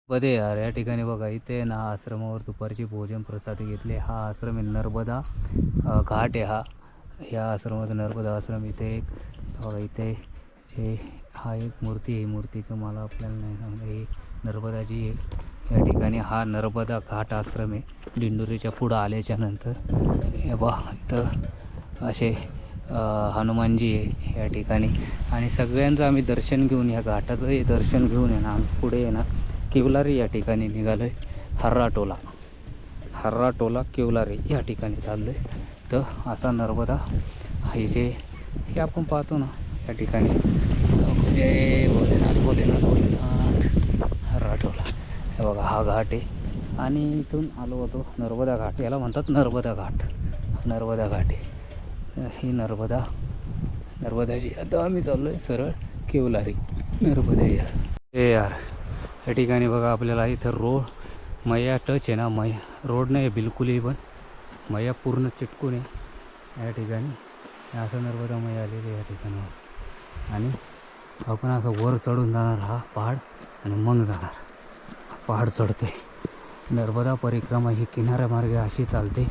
बदे यार या ठिकाणी बघा इथे ना आश्रमावर दुपारची भोजन प्रसाद घेतले. हा आश्रम आहे नर्मदा घाट आहे हा. या आश्रमाचा नर्मदा आश्रम इथे एक बघा इथे हे हा एक मूर्ती आहे. मूर्तीचं मला आपल्याला नाही सांगता ही नर्मदाची आहे. या ठिकाणी हा नर्मदा घाट आश्रम आहे दिंडोरीच्या पुढं आल्याच्या नंतर. हे बा इथं असे हनुमानजी आहे या ठिकाणी. आणि सगळ्यांचं आम्ही दर्शन घेऊन या घाटाचं हे दर्शन घेऊन आहे ना आम्ही पुढे आहे ना केवलारी या ठिकाणी निघालो आहे. हर्राटोला केवलारी या ठिकाणी चाललो आहे. तर असा नर्मदा हे जे हे आपण पाहतो ना या ठिकाणी जय भोलेनाथ भोलेनाथ भोलेनाथ हर्राटोला. हे बघा हा घाट आहे आणि इथून आलो होतो नर्मदा घाट. याला म्हणतात नर्मदा घाट. नर्मदा घाट आहे ही नर्मदाची. आता आम्ही चाललो आहे सरळ केवलारी नर्मदा यार. हे यार या ठिकाणी बघा आपल्याला इथं रोड मैया टच आहे ना. मैया रोड नाही बिलकुलही पण मैया पूर्ण चिटकून आहे या ठिकाणी. असं नर्मदा मैया आलेली आहे या ठिकाणावर. आणि आपण असं वर चढून जाणार हा पहाड आणि मग जाणार. पहाड चढते. नर्मदा परिक्रमा ही किनाऱ्यामार्गे अशी चालते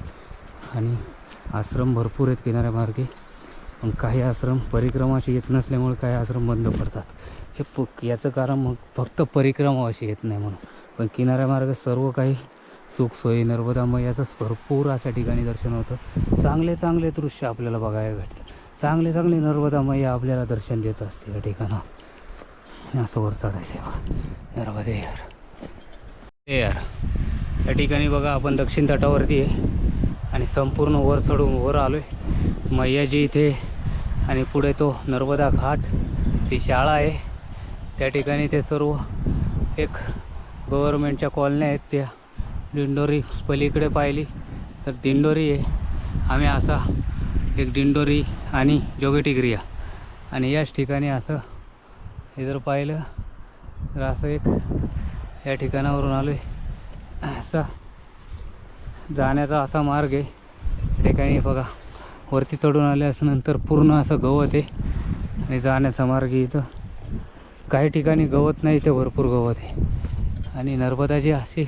आणि आश्रम भरपूर आहेत किनाऱ्यामार्गे. पण काही आश्रम परिक्रमाशी येत नसल्यामुळे काही आश्रम बंद पडतात. हे याचं कारण मग फक्त परिक्रमा अशी येत नाही म्हणून. पण किनाऱ्यामार्ग सर्व काही सुखसोयी नर्मदा मैयाचंच भरपूर अशा ठिकाणी दर्शन होतं. चांगले चांगले दृश्य आपल्याला बघायला भेटतं. चांगले चांगले नर्मदा मैया आपल्याला दर्शन देत असते या ठिकाणं. असं वर चढायचं आहे नर्मदे यार. हे यार या ठिकाणी बघा आपण दक्षिण तटावरती आहे आणि संपूर्ण वर चढून वर आलो आहे. मैयाजी इथे आणि पुढे तो नर्मदा घाट ती शाळा आहे त्या ठिकाणी. ते सर्व एक गव्हर्मेंटच्या कॉलन्या आहेत. त्या दिंडोरी पलीकडे पाहिली तर दिंडोरी आहे. आम्ही असा एक दिंडोरी आणि जोगेटिगिरी आणि याच ठिकाणी असं हे जर पाहिलं तर असं एक या ठिकाणावरून आलो आहे. असा जाण्याचा असा मार्ग आहे या ठिकाणी. बघा वरती चढून आल्यानंतर पूर्ण असं गवत आहे आणि जाण्याचा मार्ग इथं काही ठिकाणी गवत नाही, इथे भरपूर गवत आहे. आणि नर्मदाची अशी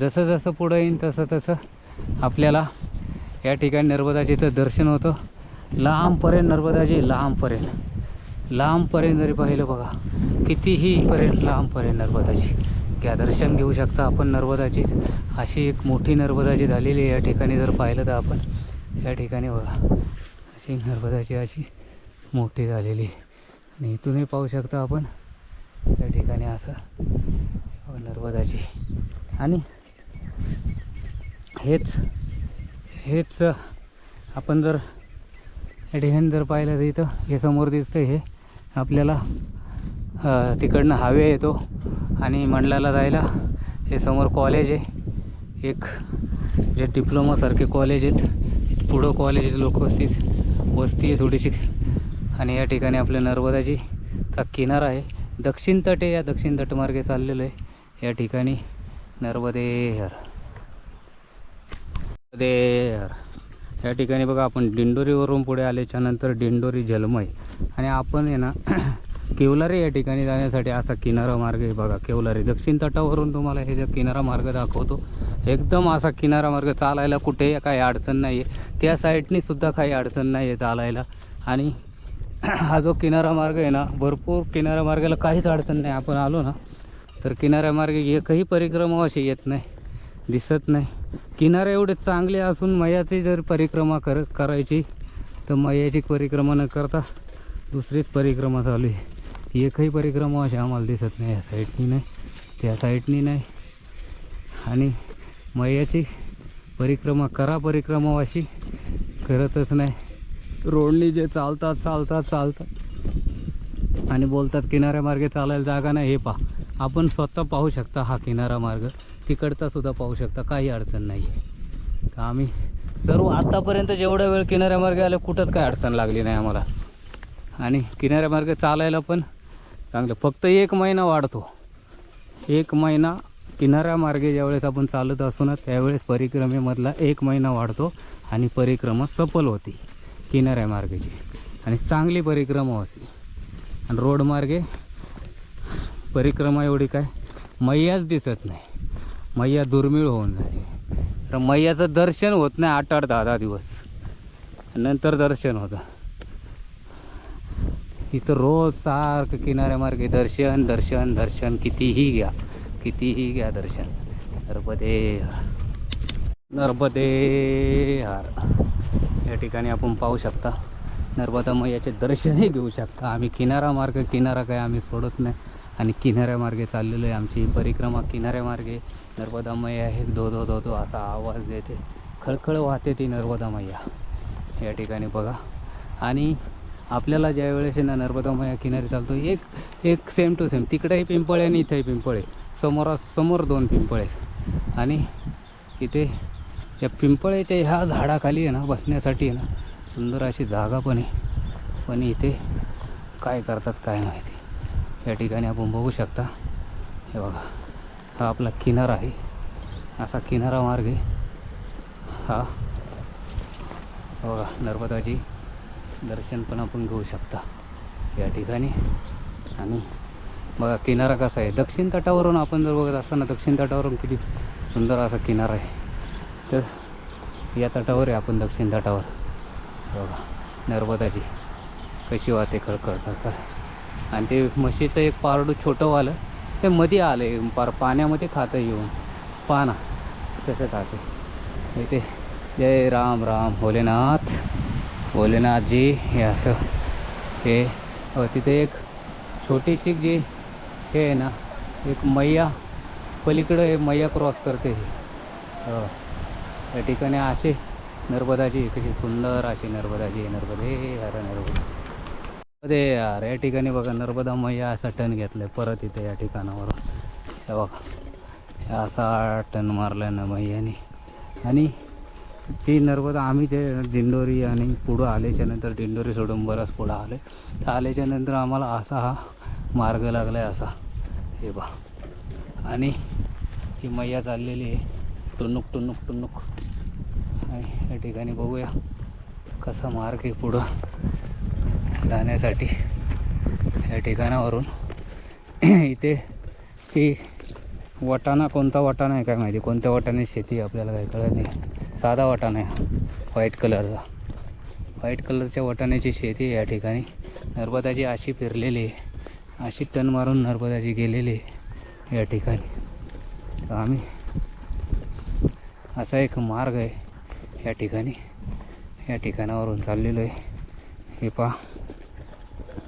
जसं जसं पुढं येईन तसं तसं आपल्याला या ठिकाणी नर्मदाजीचं दर्शन होतं. लांबपर्यंत नर्मदाजी लांबपर्यंत जरी पाहिलं बघा कितीही पर्यंत लांबपर्यंत नर्मदाजी घ्या दर्शन घेऊ शकता आपण. नर्मदाची अशी एक मोठी नर्मदाजी झालेली आहे या ठिकाणी. जर पाहिलं तर आपण या ठिकाणी बघा अशी नर्मदाची अशी मोठी झालेली आहे. आणि इथूनही पाहू शकता आपण या ठिकाणी असं नर्मदाची. आणि हेच आपण जर या ठिकाणी जर पाहिलं तर इथं हे समोर दिसतं हे आपल्याला तिकडनं हायवे येतो आणि मंडलाला जायला. हे समोर कॉलेज आहे एक जे डिप्लोमासारखे कॉलेज आहेत. पुढं कॉलेज लोक वस्ती आहे थोडीशी. आणि या ठिकाणी आपल्या नर्मदाजीचा किनारा आहे. दक्षिण तट आहे. या दक्षिण तटमार्गे चाललेलं आहे या ठिकाणी नर्मदे यार. या ठिकाणी बघा आपण दिंडोरीवरून पुढे आल्याच्या नंतर दिंडोरी जलमय आणि आपण आहे ना केवलारी या ठिकाणी जाण्यासाठी असा किनारा मार्ग आहे बघा. केवलारी दक्षिण तटावरून तुम्हाला हे जे किनारा मार्ग दाखवतो एकदम असा किनारा मार्ग. चालायला कुठे काही अडचण नाही आहे. त्या साईडनी सुद्धा काही अडचण नाही आहे चालायला. आणि हा जो किनारा मार्ग आहे ना भरपूर किनारा मार्गाला काहीच अडचण नाही. आपण आलो ना तर किनारा मार्ग एकही परिक्रमा अशी येत नाही, दिसत नाही. किनारे एवढे चांगले असून मैयाची जर परिक्रमा करायची तर मैयाची परिक्रमा न करता दुसरीच परिक्रमा चालू आहे. एकही परिक्रमा अशी आम्हाला दिसत नाही. या साईडनी नाही, त्या साईडनी नाही. आणि मैयाची परिक्रमा अशी करतच नाही. रोडनी जे चालतात आणि बोलतात किनाऱ्या मार्गे चालायला जागा नाही. हे पहा आपण स्वतः पाहू शकता हा किनारा मार्ग. तिकडचा सुद्धा पाहू शकता, काही अडचण नाही आहे. तर आम्ही सर्व आत्तापर्यंत जेवढ्या वेळ किनाऱ्या मार्गे आले कुठंच काही अडचण लागली नाही आम्हाला. आणि किनाऱ्या मार्गे चालायला पण चांगलं. फक्त 1 महिना वाढतो. 1 महिना किनाऱ्या मार्गे ज्यावेळेस आपण चालत असू ना त्यावेळेस परिक्रमेमधला 1 महिना वाढतो आणि परिक्रमा सफल होती किनाऱ्या मार्गाची. आणि चांगली परिक्रमा होती. आणि रोड मार्गे परिक्रमा एवढी काय मैयाच दिसत नाही. मैया दुर्मिळ होऊन जाते. तर मैयाचं दर्शन होत नाही 8-8, 10-10 दिवस, नंतर दर्शन होतं. इथं रोज सारखं किनाऱ्यामार्गे दर्शन दर्शन दर्शन, कितीही घ्या दर्शन. नर्मदे हर. या ठिकाणी आपण पाहू शकता नर्मदा मैयाचे दर्शनही घेऊ शकता. आम्ही किनारा काय आम्ही सोडत नाही आणि किनाऱ्यामार्गे चाललेलो आहे. आमची परिक्रमा किनाऱ्यामार्गे. नर्मदा मैया हे धो धो धो धो असा आवाज देते, खळखळ वाहते ती नर्मदा मैया या ठिकाणी बघा. आणि आपल्याला ज्या वेळेस ना नर्मदा मैया किनारी चालतो, एक सेम टू सेम तिकडेही पिंपळ आहे आणि इथेही पिंपळ आहे. समोर 2 पिंपळ आहेत. आणि इथे त्या पिंपळाच्या ह्या झाडाखाली आहे ना बसण्यासाठी आहे ना सुंदर अशी जागा पण आहे. पण इथे काय करतात काय माहिती. या ठिकाणी आपण बघू शकता. हे बघा, हा आपला किनारा आहे. असा किनारा मार्ग आहे हा. बघा, नर्मदाची दर्शन पण आपण घेऊ शकता या ठिकाणी. आणि बघा किनारा कसा आहे. दक्षिण तटावरून आपण जर बघत असताना दक्षिण तटावरून किती सुंदर असा किनारा आहे. तर या तटावर आहे आपण, दक्षिण तटावर. बघा नर्मदाची कशी वाहते खळखळ खळखळ. आणि ते म्हशीचं एक पारडू छोटं वालं ते मध्ये आलं आहे, पाण्यामध्ये खातं येऊन पाना कसं खाते. इथे जय राम राम भोलेनाथजी हे असं हे. तिथे एक छोटीशी जी हे आहे ना, एक मैया पलीकडं हे मैया क्रॉस करते. या ठिकाणी असे नर्मदाची कशी सुंदर अशी नर्मदाची नर्मदे हर नर्मदे यार. या ठिकाणी बघा नर्मदा मैया असा टर्न घेतलाय परत इथे या ठिकाणावरून. हे बघा असा टर्न मारलाय ना मैयाने. आणि ती नर्मदा आम्ही जे दिंडोरी आणि पुढं आल्याच्या नंतर दिंडोरी सोडून बराच पुढं आले. तर आल्याच्या नंतर आम्हाला असा हा मार्ग लागला आहे असा. हे बा, आणि ही मैया चाललेली आहे टुनुक टुनुक टुनुक. आणि या ठिकाणी बघूया कसा मार्ग आहे पुढं जाण्यासाठी या ठिकाणावरून. इथे ची वाटाणा, कोणता वाटाणा आहे काय माहिती, कोणत्या वाटाण्याची शेती आपल्याला काही कळत नाही. साधा वाटाणा आहे व्हाईट कलरच्या वाटाण्याची शेती आहे या ठिकाणी. नर्मदाची अशी फिरलेली आहे, अशी टन मारून नर्मदाची गेलेली आहे या ठिकाणी. तर आम्ही असा एक मार्ग आहे या ठिकाणी, या ठिकाणावरून चाललेलो आहे. हे पहा.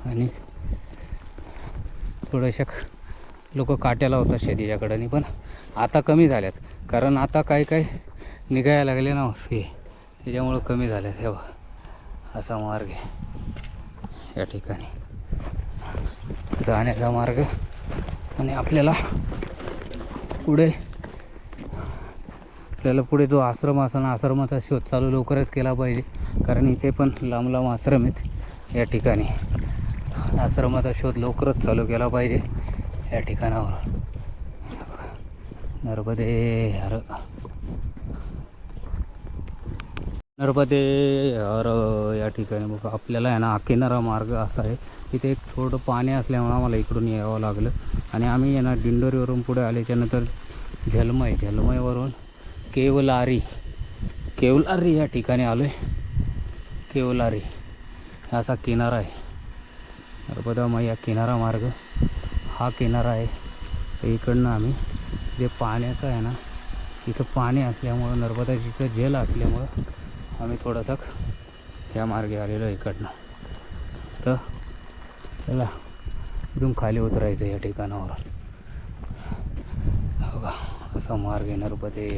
आणि थोड्याशा लोक काट्याला होतात शेतीच्याकडं, पण आता कमी झाल्यात, कारण आता काय निघायला लागले ना हे, त्याच्यामुळं कमी झाल्यात. हे बघा असा मार्ग आहे या ठिकाणी जाण्याचा मार्ग. आणि आपल्याला पुढे जो आश्रम असा ना, आश्रमाचा शोध चालू लवकरच केला पाहिजे, कारण इथे पण लांब आश्रम आहेत या ठिकाणी. आश्रमाचा शोध लवकरच चालू केला पाहिजे या ठिकाणावर. नर्मदे हर या ठिकाणी बघा आपल्याला आहे ना किनारा मार्ग असा आहे. तिथे एक थोडं पाणी असल्यामुळे आम्हाला इकडून यावं लागलं. आणि आम्ही आहे ना दिंडोरीवरून पुढे आल्याच्यानंतर झलमईवरून केवलारी या ठिकाणी आलो आहे. केवलारी असा किनारा आहे नर्मदा मैया किनारा मार्ग हा किनारा आहे. तर इकडनं आम्ही जे पाण्याचं आहे ना, इथं पाणी असल्यामुळं नर्मदाजीचं जल असल्यामुळं आम्ही थोडंसं ह्या मार्गे आलेलो इकडनं. तर चला इथून खाली उतरायचं या ठिकाणावर. बघा असा मार्ग आहे नर्मदे.